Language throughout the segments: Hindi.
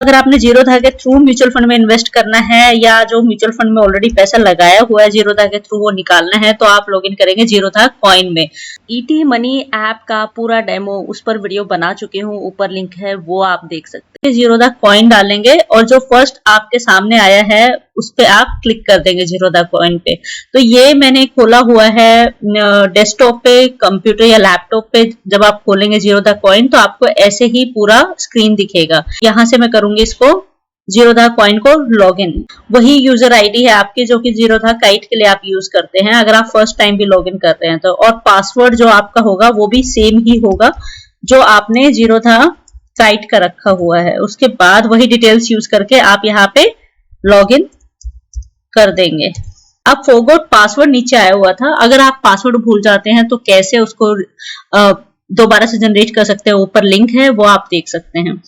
अगर आपने जीरोधा के थ्रू म्यूचुअल फंड में इन्वेस्ट करना है या जो म्यूचुअल फंड में ऑलरेडी पैसा लगाया हुआ है जीरोधा के थ्रू वो निकालना है तो आप लॉगिन करेंगे जीरोधा कॉइन में। ईटी मनी ऐप का पूरा डेमो उस पर वीडियो बना चुकी हूँ, ऊपर लिंक है वो आप देख सकते हैं। जीरोधा कॉइन डालेंगे और जो फर्स्ट आपके सामने आया है उस पे आप क्लिक कर देंगे जीरोधा कॉइन पे। तो ये मैंने खोला हुआ है डेस्कटॉप पे, कंप्यूटर या लैपटॉप पे। जब आप खोलेंगे जीरोधा कॉइन तो आपको ऐसे ही पूरा स्क्रीन दिखेगा। यहाँ से मैं करूंगी इसको जीरोधा कॉइन को लॉगिन। वही यूजर आईडी है आपकी जो कि जीरोधा काइट के लिए आप यूज करते हैं अगर आप फर्स्ट टाइम भी लॉगिन कर रहे हैं तो। और पासवर्ड जो आपका होगा वो भी सेम ही होगा जो आपने जीरोधा काइट का रखा हुआ है। उसके बाद वही डिटेल्स यूज करके आप यहाँ पे लॉगिन कर देंगे। अब फॉरगॉट पासवर्ड नीचे आया हुआ था, अगर आप पासवर्ड भूल जाते हैं तो कैसे उसको दोबारा से जनरेट कर सकते हैं, ऊपर लिंक है वो आप देख सकते हैं।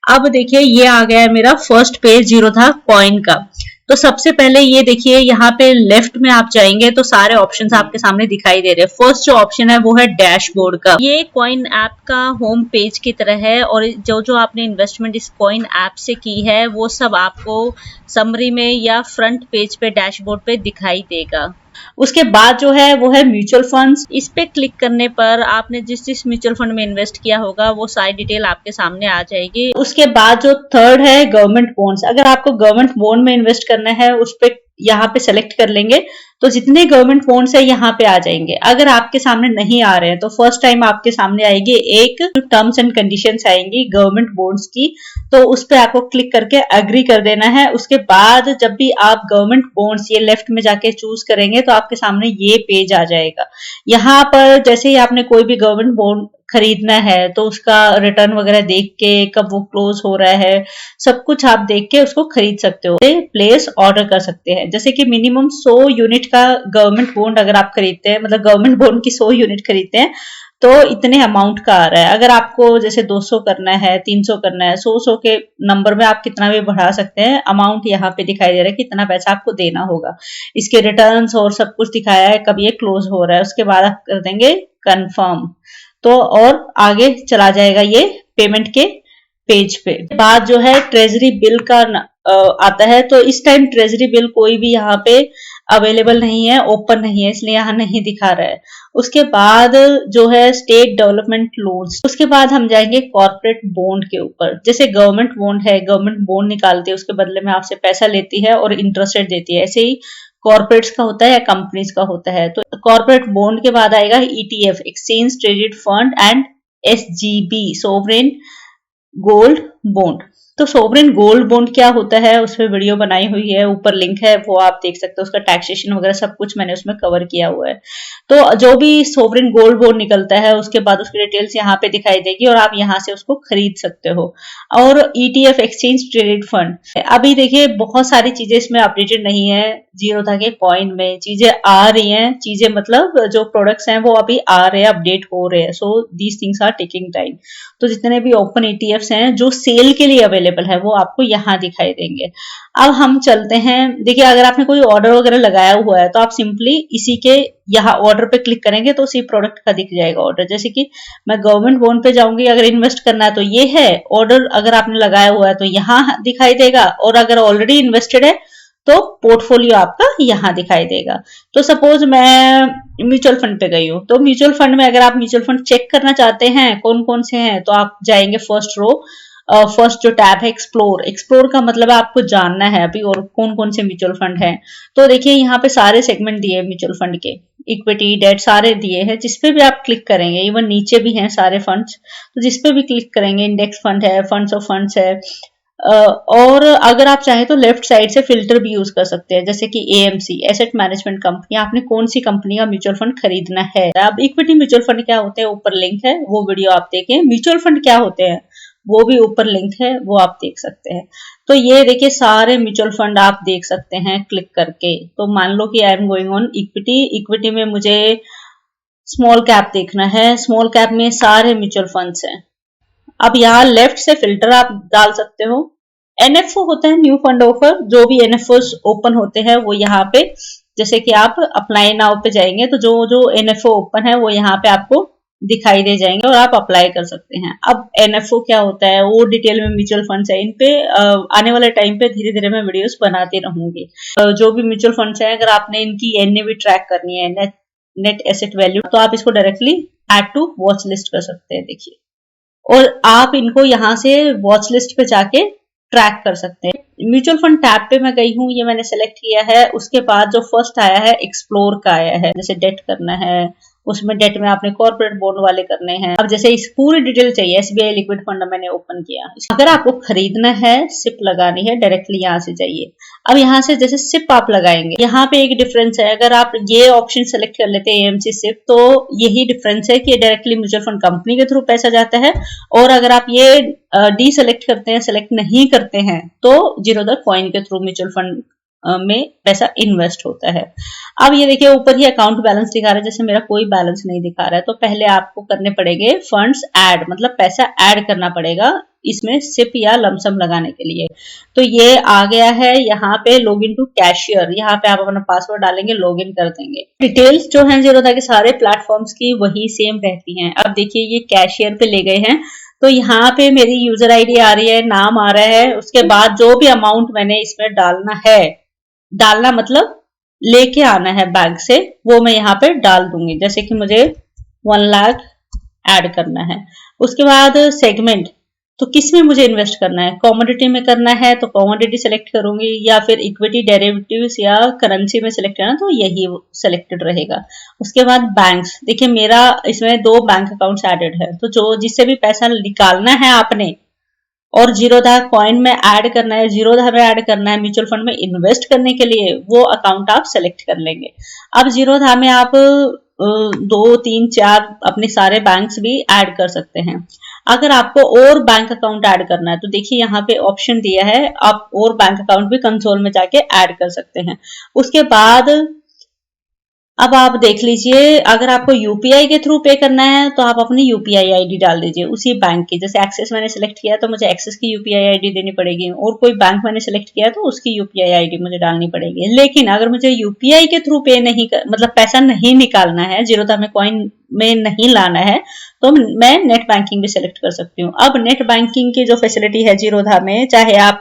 अब देखिए ये आ गया है मेरा फर्स्ट पेज जीरोधा कॉइन का। तो सबसे पहले ये देखिए यहाँ पे लेफ्ट में आप जाएंगे तो सारे ऑप्शंस आपके सामने दिखाई दे रहे हैं। फर्स्ट जो ऑप्शन है वो है डैशबोर्ड का। ये कॉइन ऐप का होम पेज की तरह है और जो जो आपने इन्वेस्टमेंट इस कॉइन ऐप से की है वो सब आपको समरी में या फ्रंट पेज पे डैशबोर्ड पे दिखाई देगा। उसके बाद जो है वो है म्यूचुअल फंड्स। इस पे क्लिक करने पर आपने जिस जिस म्यूचुअल फंड में इन्वेस्ट किया होगा वो सारी डिटेल आपके सामने आ जाएगी। उसके बाद जो थर्ड है गवर्नमेंट बॉन्ड्स। अगर आपको गवर्नमेंट बॉन्ड में इन्वेस्ट करना है उस पे यहाँ पे सेलेक्ट कर लेंगे तो जितने गवर्नमेंट बॉन्ड्स है यहाँ पे आ जाएंगे। अगर आपके सामने नहीं आ रहे हैं तो फर्स्ट टाइम आपके सामने आएगी एक टर्म्स एंड कंडीशंस आएंगी गवर्नमेंट बॉन्ड्स की, तो उस पे आपको क्लिक करके एग्री कर देना है। उसके बाद जब भी आप गवर्नमेंट बॉन्ड्स ये लेफ्ट में जाके चूज करेंगे तो आपके सामने ये पेज आ जाएगा। यहाँ पर जैसे ही आपने कोई भी गवर्नमेंट बॉन्ड खरीदना है तो उसका रिटर्न वगैरह देख के कब वो क्लोज हो रहा है सब कुछ आप देख के उसको खरीद सकते हो, प्लेस ऑर्डर कर सकते हैं। जैसे कि मिनिमम 100 यूनिट का गवर्नमेंट बॉन्ड अगर आप खरीदते हैं, मतलब गवर्नमेंट बॉन्ड की 100 यूनिट खरीदते हैं तो इतने अमाउंट का आ रहा है। अगर आपको जैसे 200 करना है, 300 करना है, 100 के नंबर में आप कितना भी बढ़ा सकते हैं। अमाउंट यहाँ पे दिखाई दे रहा है कि इतना पैसा आपको देना होगा। इसके रिटर्न्स और सब कुछ दिखाया है कब ये क्लोज हो रहा है। उसके बाद आप कर देंगे कंफर्म तो और आगे चला जाएगा ये पेमेंट के पेज पे। बाद जो है ट्रेजरी बिल का आता है तो इस टाइम ट्रेजरी बिल कोई भी यहाँ पे अवेलेबल नहीं है, ओपन नहीं है, इसलिए यहाँ नहीं दिखा रहा है। उसके बाद जो है स्टेट डेवलपमेंट लोन्स। उसके बाद हम जाएंगे कॉर्पोरेट बॉन्ड के ऊपर। जैसे गवर्नमेंट बॉन्ड है, गवर्नमेंट बॉन्ड निकालती है उसके बदले में आपसे पैसा लेती है और इंटरेस्ट रेट देती है। ऐसे ही कॉर्पोरेट्स का होता है या कंपनीज का होता है। तो कॉर्पोरेट बॉन्ड के बाद आएगा ETF, exchange traded fund, and SGB, sovereign gold bond. तो सोवरेन गोल्ड बॉन्ड क्या होता है उस पर वीडियो बनाई हुई है, ऊपर लिंक है वो आप देख सकते हो। उसका टैक्सेशन वगैरह सब कुछ मैंने उसमें कवर किया हुआ है। तो जो भी सोवरेन गोल्ड बॉन्ड निकलता है उसके बाद उसकी डिटेल्स यहाँ पे दिखाई देगी और आप यहाँ से उसको खरीद सकते हो। और ईटीएफ, एक्सचेंज ट्रेडेड फंड, अभी देखिए बहुत सारी चीजें इसमें अपडेटेड नहीं है। जीरोधा के कॉइन में चीजें आ रही हैं, चीजें मतलब जो प्रोडक्ट्स हैं वो अभी आ रहे हैं, अपडेट हो रहे हैं। So these things are taking time. तो जितने भी ओपन ईटीएफ्स हैं जो सेल के लिए अवेलेबल है वो आपको यहाँ दिखाई देंगे। अब हम चलते हैं, देखिए अगर आपने कोई ऑर्डर वगैरह लगाया हुआ है तो आप सिंपली इसी के यहाँ ऑर्डर पे क्लिक करेंगे तो उसी प्रोडक्ट का दिख जाएगा ऑर्डर। जैसे कि मैं गवर्नमेंट बॉन्ड पे जाऊंगी, अगर इन्वेस्ट करना है तो ये है ऑर्डर, अगर आपने लगाया हुआ है तो यहाँ दिखाई देगा, और अगर ऑलरेडी इन्वेस्टेड है तो पोर्टफोलियो आपका यहाँ दिखाई देगा। तो सपोज मैं म्यूचुअल फंड पे गई हूँ तो म्यूचुअल फंड में अगर आप म्यूचुअल फंड चेक करना चाहते हैं कौन कौन से हैं तो आप जाएंगे फर्स्ट रो। फर्स्ट जो टैब है एक्सप्लोर, एक्सप्लोर का मतलब है आपको जानना है अभी और कौन कौन से म्यूचुअल फंड हैं। तो देखिए यहाँ पे सारे सेगमेंट दिए म्यूचुअल फंड के, इक्विटी, डेट सारे दिए हैं। जिसपे भी आप क्लिक करेंगे, इवन नीचे भी हैं सारे फंड्स, तो जिसपे भी क्लिक करेंगे इंडेक्स फंड है, फंड्स ऑफ फंड्स है। और अगर आप चाहें तो लेफ्ट साइड से फिल्टर भी यूज कर सकते हैं, जैसे कि एएमसी, एसेट मैनेजमेंट कंपनी, आपने कौन सी कंपनी का म्यूचुअल फंड खरीदना है। अब इक्विटी म्यूचुअल फंड क्या होते हैं ऊपर लिंक है, वो वीडियो आप देखें। म्यूचुअल फंड क्या होते हैं वो भी ऊपर लिंक है, वो आप देख सकते हैं। तो ये देखिए सारे म्यूचुअल फंड आप देख सकते हैं क्लिक करके। तो मान लो कि I am going on equity, equity में मुझे स्मॉल कैप देखना है, स्मॉल कैप में सारे म्यूचुअल फंड्स हैं। अब यहाँ लेफ्ट से फिल्टर आप डाल सकते हो। एनएफओ होता है न्यू फंड ऑफर, जो भी एनएफओ ओपन होते हैं वो यहाँ पे, जैसे कि आप अप्लाई नाउ पे जाएंगे तो जो जो एनएफओ ओपन है वो यहाँ पे आपको दिखाई दे जाएंगे और आप अप्लाई कर सकते हैं। अब एनएफओ क्या होता है वो डिटेल में म्यूचुअल फंड्स है, इन पे आने वाले टाइम पे धीरे धीरे मैं वीडियोस बनाती रहूंगी। जो भी म्यूचुअल फंड्स है, अगर आपने इनकी एनएवी ट्रैक करनी है, नेट एसेट वैल्यू, तो आप इसको directly add to watch list कर सकते हैं। देखिए, और आप इनको यहाँ से वॉच लिस्ट पे जाके ट्रैक कर सकते हैं। म्यूचुअल फंड टैब पे मैं गई हूँ, ये मैंने सेलेक्ट किया है। उसके बाद जो फर्स्ट आया है एक्सप्लोर का आया है, जैसे डेट करना है, उसमें डेट में आपने कॉर्पोरेट बॉन्ड वाले करने हैं। अब जैसे इस पूरी डिटेल चाहिए, एसबीआई लिक्विड फंड मैंने ओपन किया। अगर आपको खरीदना है, सिप लगानी है, डायरेक्टली यहाँ से जाइए। अब यहाँ से जैसे सिप आप लगाएंगे, यहाँ पे एक डिफरेंस है। अगर आप ये ऑप्शन सेलेक्ट कर लेते हैं एएमसी सिप, तो यही डिफरेंस है कि डायरेक्टली म्यूचुअल फंड कंपनी के थ्रू पैसा जाता है, और अगर आप ये डी सेलेक्ट करते हैं, सेलेक्ट नहीं करते हैं, तो जीरोधा कॉइन के थ्रू म्यूचुअल फंड में पैसा इन्वेस्ट होता है। अब ये देखिए ऊपर ही अकाउंट बैलेंस दिखा रहा है, जैसे मेरा कोई बैलेंस नहीं दिखा रहा है, तो पहले आपको करने पड़ेंगे फंड्स ऐड, मतलब पैसा ऐड करना पड़ेगा इसमें सिप या लमसम लगाने के लिए। तो ये आ गया है यहाँ पे लॉग इन टू कैशियर, यहाँ पे आप अपना पासवर्ड डालेंगे, लॉग इन कर देंगे। डिटेल्स जो है जीरोधा के सारे प्लेटफॉर्म्स की वही सेम रहती हैं। अब देखिए ये कैशियर पे ले गए हैं, तो यहाँ पे मेरी यूजर आईडी आ रही है, नाम आ रहा है, उसके बाद जो भी अमाउंट मैंने इसमें डालना है, डालना मतलब लेके आना है बैंक से, वो मैं यहाँ पे डाल दूंगी। जैसे कि मुझे 1 लाख ऐड करना है। उसके बाद सेगमेंट, तो किस में मुझे इन्वेस्ट करना है, कमोडिटी में करना है तो कमोडिटी सेलेक्ट करूंगी, या फिर इक्विटी डेरिवेटिव्स या करेंसी में सेलेक्ट करना, तो यही सेलेक्टेड रहेगा। उसके बाद बैंक्स, देखिए मेरा इसमें 2 बैंक अकाउंट्स एडेड है, तो जो जिससे भी पैसा निकालना है आपने और जीरोधा कॉइन में ऐड करना है, जीरोधा में ऐड करना है, म्यूचुअल फंड में इन्वेस्ट करने के लिए, वो अकाउंट आप सेलेक्ट कर लेंगे। अब जीरोधा में आप 2, 3, 4 अपने सारे बैंक्स भी ऐड कर सकते हैं। अगर आपको और बैंक अकाउंट ऐड करना है, तो देखिए यहाँ पे ऑप्शन दिया है, आप और बैंक अकाउंट भी कंसोल में जाके ऐड कर सकते हैं। उसके बाद अब आप देख लीजिए, अगर आपको यूपीआई के थ्रू पे करना है, तो आप अपनी यूपीआई आईडी डाल दीजिए उसी बैंक की। जैसे एक्सेस मैंने सेलेक्ट किया, तो मुझे एक्सेस की यूपीआई आईडी देनी पड़ेगी, और कोई बैंक मैंने सेलेक्ट किया तो उसकी यूपीआई आईडी मुझे डालनी पड़ेगी। लेकिन अगर मुझे यूपीआई के थ्रू पे नहीं मतलब पैसा नहीं निकालना है, जीरोधा में कॉइन में नहीं लाना है, तो मैं नेट बैंकिंग भी सेलेक्ट कर सकती हूँ। अब नेट बैंकिंग की जो फैसिलिटी है जीरोधा में, चाहे आप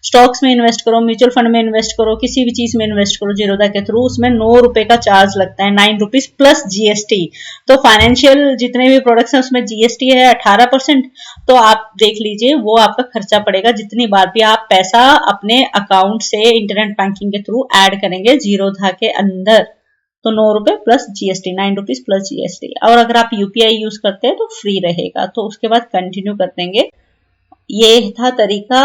स्टॉक्स में इन्वेस्ट करो, म्यूचुअल फंड में इन्वेस्ट करो, किसी भी चीज में इन्वेस्ट करो जीरोधा के थ्रू, उसमें 9 रुपए का चार्ज लगता है, 9 रुपीज प्लस जीएसटी। तो फाइनेंशियल जितने भी प्रोडक्ट्स हैं उसमें जीएसटी है 18%। तो आप देख लीजिए वो आपका खर्चा पड़ेगा जितनी बार भी आप पैसा अपने अकाउंट से इंटरनेट बैंकिंग के थ्रू ऐड करेंगे जीरोधा के अंदर, तो 9 रुपए plus GST, 9 rupees plus GST. और अगर आप यूपीआई यूज करते हैं तो फ्री रहेगा। तो उसके बाद कंटिन्यू कर देंगे। ये था तरीका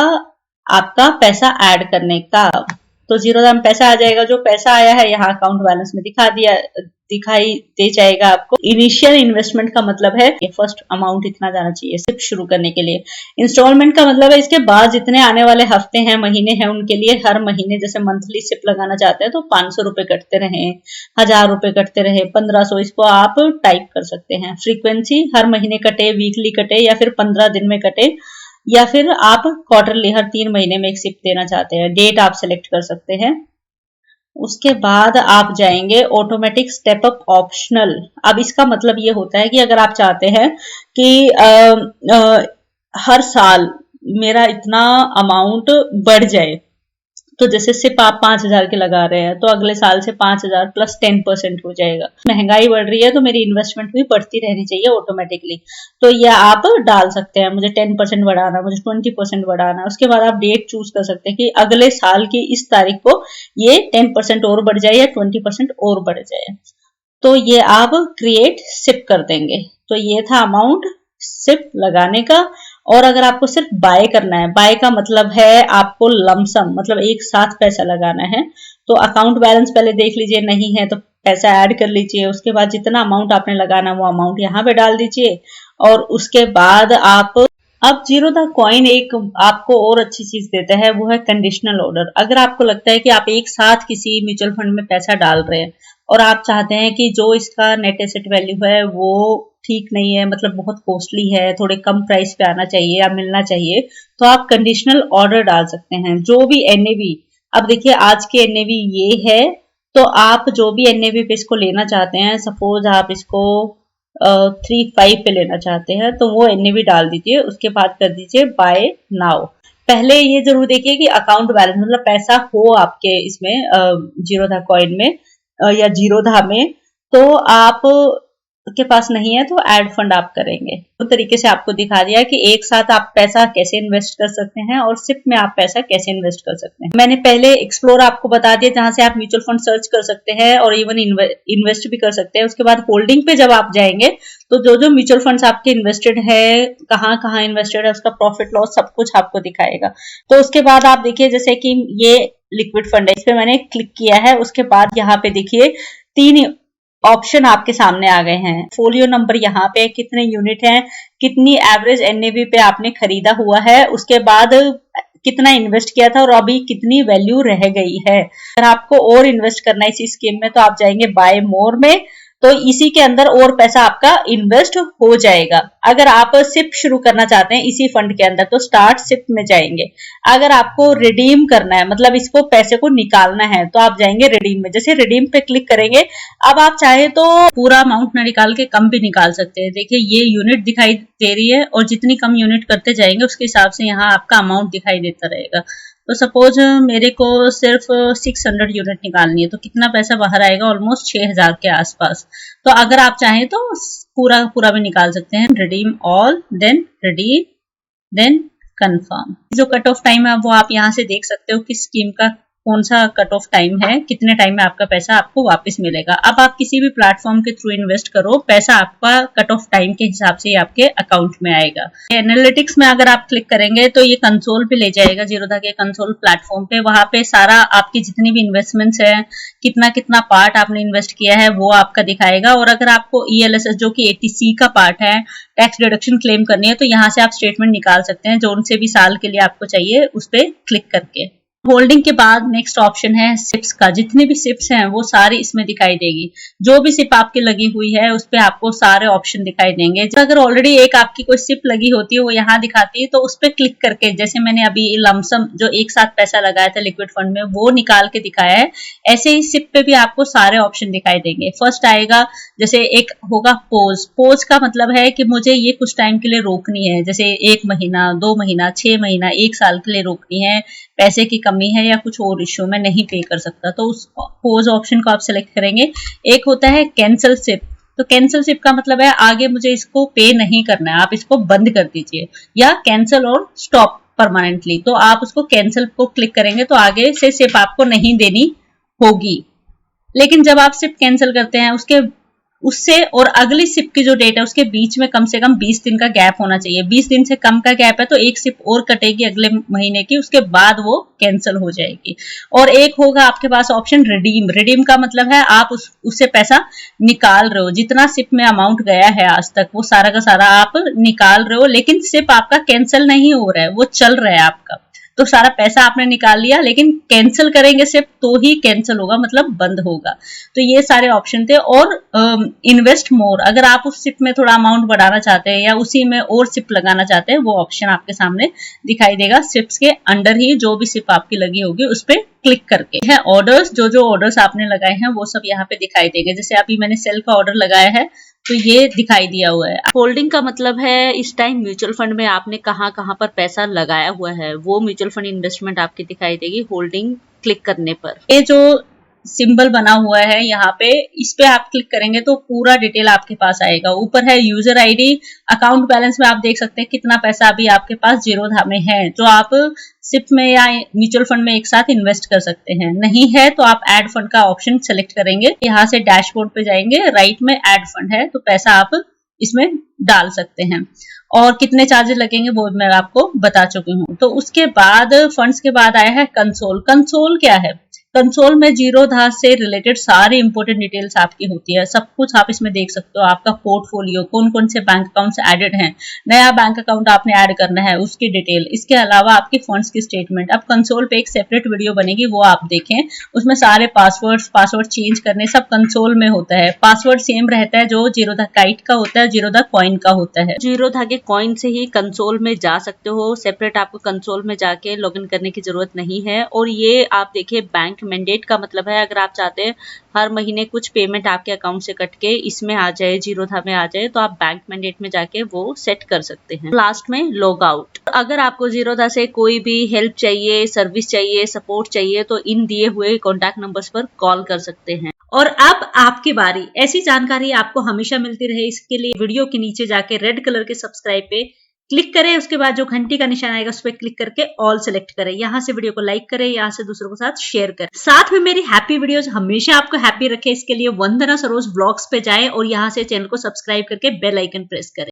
आपका पैसा ऐड करने का। तो जीरोधा में पैसा आ जाएगा, जो पैसा आया है यहाँ अकाउंट बैलेंस में दिखाई दे जाएगा आपको। इनिशियल इन्वेस्टमेंट का मतलब है कि फर्स्ट अमाउंट इतना जाना चाहिए सिर्फ शुरू करने के लिए। इंस्टॉलमेंट का मतलब है इसके बाद जितने आने वाले हफ्ते हैं, महीने हैं, उनके लिए हर महीने जैसे मंथली सिप लगाना चाहते हैं तो 500 रुपए कटते रहे, 1000 रुपए कटते रहे, 1500, इसको आप टाइप कर सकते हैं। फ्रीक्वेंसी हर महीने कटे, वीकली कटे, या फिर 15 दिन में कटे, या फिर आप क्वार्टरली हर 3 महीने में एक सिप देना चाहते हैं। डेट आप सेलेक्ट कर सकते हैं। उसके बाद आप जाएंगे ऑटोमेटिक स्टेप अप ऑप्शनल। अब इसका मतलब ये होता है कि अगर आप चाहते हैं कि हर साल मेरा इतना अमाउंट बढ़ जाए, तो जैसे सिर्फ आप 5000 के लगा रहे हैं, तो अगले साल से 5000 प्लस 10% हो जाएगा। महंगाई बढ़ रही है तो मेरी इन्वेस्टमेंट भी बढ़ती रहनी चाहिए ऑटोमेटिकली, तो ये आप डाल सकते हैं। मुझे 10% बढ़ाना, मुझे 20% बढ़ाना। उसके बाद आप डेट चूज कर सकते हैं कि अगले साल की इस तारीख को ये 10% और बढ़ जाए या 20% और बढ़ जाए। तो ये आप क्रिएट सिप कर देंगे। तो ये था अमाउंट सिप लगाने का। और अगर आपको सिर्फ बाय करना है, बाय का मतलब है आपको लमसम, मतलब एक साथ पैसा लगाना है, तो अकाउंट बैलेंस पहले देख लीजिए, नहीं है तो पैसा ऐड कर लीजिए। उसके बाद जितना अमाउंट आपने लगाना वो अमाउंट यहाँ पे डाल दीजिए, और उसके बाद आप अब जीरोधा कॉइन एक आपको और अच्छी चीज देता है, वो है कंडीशनल ऑर्डर। अगर आपको लगता है कि आप एक साथ किसी म्यूचुअल फंड में पैसा डाल रहे हैं और आप चाहते हैं कि जो इसका नेट एसेट वैल्यू है वो ठीक नहीं है, मतलब बहुत कॉस्टली है, थोड़े कम प्राइस पे आना चाहिए या मिलना चाहिए, तो आप कंडीशनल ऑर्डर डाल सकते हैं। जो भी एनएवी, अब देखिए आज के एनएवी ये है, तो आप जो भी एनएवी पे इसको लेना चाहते हैं, सपोज आप इसको 35 पे लेना चाहते हैं तो वो NAV डाल दीजिए। उसके बाद कर दीजिए बाय नाउ। पहले ये जरूर देखिए कि अकाउंट बैलेंस मतलब पैसा हो आपके इसमें जीरोधा कॉइन में या जीरोधा में, तो आप के पास नहीं है तो ऐड फंड आप करेंगे। तो तरीके से आपको दिखा दिया कि एक साथ आप पैसा कैसे इन्वेस्ट कर सकते हैं और सिप में आप पैसा कैसे इन्वेस्ट कर सकते हैं। मैंने पहले एक्सप्लोर आपको बता दिया जहां से आप म्यूचुअल फंड सर्च कर सकते हैं और इवन इन्वेस्ट भी कर सकते हैं। उसके बाद होल्डिंग पे जब आप जाएंगे तो जो जो म्यूचुअल फंड्स आपके इन्वेस्टेड है, कहाँ कहाँ इन्वेस्टेड है, उसका प्रॉफिट लॉस सब कुछ आपको दिखाएगा। तो उसके बाद आप देखिए जैसे कि ये लिक्विड फंड है, इस पे मैंने क्लिक किया है। उसके बाद यहाँ पे देखिए 3 ऑप्शन आपके सामने आ गए हैं। फोलियो नंबर यहाँ पे कितने यूनिट हैं, कितनी एवरेज NAV पे आपने खरीदा हुआ है, उसके बाद कितना इन्वेस्ट किया था और अभी कितनी वैल्यू रह गई है। अगर आपको और इन्वेस्ट करना है इसी स्कीम में तो आप जाएंगे बाय मोर में, तो इसी के अंदर और पैसा आपका इन्वेस्ट हो जाएगा। अगर आप सिप शुरू करना चाहते हैं इसी फंड के अंदर तो स्टार्ट सिप में जाएंगे। अगर आपको रिडीम करना है मतलब इसको पैसे को निकालना है तो आप जाएंगे रिडीम में। जैसे रिडीम पे क्लिक करेंगे, अब आप चाहे तो पूरा अमाउंट ना निकाल के कम भी निकाल सकते हैं। देखिए ये यूनिट दिखाई दे रही है और जितनी कम यूनिट करते जाएंगे उसके हिसाब से यहाँ आपका अमाउंट दिखाई देता रहेगा। तो सपोज मेरे को सिर्फ 600 यूनिट निकालनी है तो कितना पैसा बाहर आएगा, ऑलमोस्ट 6000 के आसपास। तो अगर आप चाहें तो पूरा पूरा भी निकाल सकते हैं। Redeem all, then redeem, then confirm. जो कट ऑफ टाइम है वो आप यहाँ से देख सकते हो कि स्कीम का कौन सा कट ऑफ टाइम है, कितने टाइम में आपका पैसा आपको वापस मिलेगा। अब आप किसी भी प्लेटफॉर्म के थ्रू इन्वेस्ट करो, पैसा आपका कट ऑफ टाइम के हिसाब से आपके अकाउंट में आएगा। एनालिटिक्स में अगर आप क्लिक करेंगे तो ये कंसोल पे ले जाएगा, जीरोधा के कंसोल प्लेटफॉर्म पे। वहां पे सारा आपकी जितनी भी इन्वेस्टमेंट्स है, कितना कितना पार्ट आपने इन्वेस्ट किया है वो आपका दिखाएगा। और अगर आपको ELSS जो कि 80C का पार्ट है, टैक्स डिडक्शन क्लेम करनी है, तो यहाँ से आप स्टेटमेंट निकाल सकते हैं जो उनसे भी साल के लिए आपको चाहिए, उस पर क्लिक करके। होल्डिंग के बाद नेक्स्ट ऑप्शन है सिप्स का। जितने भी सिप्स हैं वो सारी इसमें दिखाई देगी। जो भी सिप आपकी लगी हुई है उस पे आपको सारे ऑप्शन दिखाई देंगे। अगर ऑलरेडी एक आपकी कोई सिप लगी होती है वो यहाँ दिखाती है तो उस पे क्लिक करके, जैसे मैंने अभी लमसम जो एक साथ पैसा लगाया था लिक्विड फंड में वो निकाल के दिखाया है, ऐसे ही सिप पे भी आपको सारे ऑप्शन दिखाई देंगे। फर्स्ट आएगा जैसे एक होगा पोज। पोज का मतलब है कि मुझे ये कुछ टाइम के लिए रोकनी है, जैसे 1 महीना, 2 महीना, 6 महीना, 1 साल के लिए रोकनी है, पैसे की कमी है या कुछ और इश्यू में नहीं पे कर सकता, तो उस पोज ऑप्शन को आप सेलेक्ट करेंगे। एक होता है कैंसिल सिप। तो कैंसिल सिप का मतलब है आगे मुझे इसको पे नहीं करना है, आप इसको बंद कर दीजिए, या कैंसिल और स्टॉप परमानेंटली। तो आप उसको कैंसिल को क्लिक करेंगे तो आगे से सिप आपको नहीं देनी होगी। लेकिन जब आप सिप कैंसिल करते हैं उससे और अगली सिप की जो डेट है उसके बीच में कम से कम 20 दिन का गैप होना चाहिए। 20 दिन से कम का गैप है तो एक सिप और कटेगी अगले महीने की, उसके बाद वो कैंसिल हो जाएगी। और एक होगा आपके पास ऑप्शन रिडीम। रिडीम का मतलब है आप उससे पैसा निकाल रहे हो, जितना सिप में अमाउंट गया है आज तक वो सारा का सारा आप निकाल रहे हो, लेकिन सिप आपका कैंसिल नहीं हो रहा है, वो चल रहा है आपका। तो सारा पैसा आपने निकाल लिया, लेकिन कैंसिल करेंगे सिप तो ही कैंसिल होगा, मतलब बंद होगा। तो ये सारे ऑप्शन थे। और इन्वेस्ट मोर, अगर आप उस सिप में थोड़ा अमाउंट बढ़ाना चाहते हैं या उसी में और सिप लगाना चाहते हैं, वो ऑप्शन आपके सामने दिखाई देगा। सिप्स के अंडर ही जो भी सिप आपकी लगी होगी उस पर क्लिक करके है। ऑर्डर्स, जो जो ऑर्डर्स आपने लगाए हैं वो सब यहाँ पे दिखाई देंगे। जैसे अभी मैंने सेल का ऑर्डर लगाया है तो ये दिखाई दिया हुआ है। होल्डिंग का मतलब है इस टाइम म्यूचुअल फंड में आपने कहाँ कहाँ पर पैसा लगाया हुआ है, वो म्यूचुअल फंड इन्वेस्टमेंट आपकी दिखाई देगी होल्डिंग क्लिक करने पर। ये जो सिंबल बना हुआ है यहाँ पे, इस पे आप क्लिक करेंगे तो पूरा डिटेल आपके पास आएगा। ऊपर है यूजर आईडी, अकाउंट बैलेंस में आप देख सकते हैं कितना पैसा अभी आपके पास जीरोधा में है, जो आप सिप में या म्यूचुअल फंड में एक साथ इन्वेस्ट कर सकते हैं। नहीं है तो आप ऐड फंड का ऑप्शन सेलेक्ट करेंगे, यहाँ से डैशबोर्ड पे जाएंगे, राइट में ऐड फंड है तो पैसा आप इसमें डाल सकते हैं। और कितने चार्जेस लगेंगे वो मैं आपको बता चुकी हूँ। तो उसके बाद फंड्स के बाद आया है कंसोल। कंसोल क्या है? कंसोल में जीरोधा से रिलेटेड सारी इंपॉर्टेंट डिटेल्स आपकी होती है, सब कुछ आप इसमें देख सकते हो। आपका पोर्टफोलियो, कौन कौन से बैंक अकाउंट्स ऐडेड हैं, नया बैंक अकाउंट आपने ऐड करना है उसकी डिटेल, इसके अलावा आपकी फंड्स की स्टेटमेंट। अब कंसोल पे एक सेपरेट वीडियो बनेगी, वो आप देखें, उसमें सारे पासवर्ड चेंज करने सब कंसोल में होता है। पासवर्ड सेम रहता है जो जीरोधा काइट का होता है, जीरोधा कॉइन का होता है। जीरोधा के कॉइन से ही कंसोल में जा सकते हो, सेपरेट आपको कंसोल में जाके लॉगिन करने की जरूरत नहीं है। और ये आप देखिए बैंक मैंडेट का मतलब है अगर आप चाहते हैं हर महीने कुछ पेमेंट आपके अकाउंट से कट के इसमें आ जाए, जीरोधा में आ जाए, तो आप बैंक मैंडेट में जाके वो सेट कर सकते हैं। लास्ट में लॉग आउट। अगर आपको जीरोधा से कोई भी हेल्प चाहिए, सर्विस चाहिए, सपोर्ट चाहिए तो इन दिए हुए कॉन्टैक्ट नंबर्स पर कॉल कर सकते हैं। और अब आपकी बारी। ऐसी जानकारी आपको हमेशा मिलती रहे इसके लिए वीडियो के नीचे जाके रेड कलर के सब्सक्राइब पे क्लिक करें, उसके बाद जो घंटी का निशान आएगा उस पर क्लिक करके ऑल सेलेक्ट करें। यहाँ से वीडियो को लाइक करें, यहाँ से दूसरों के साथ शेयर करें। साथ में मेरी हैप्पी वीडियोस हमेशा आपको हैप्पी रखे इसके लिए वंदना सरोज ब्लॉग्स पे जाएं और यहाँ से चैनल को सब्सक्राइब करके बेल आइकन प्रेस करें।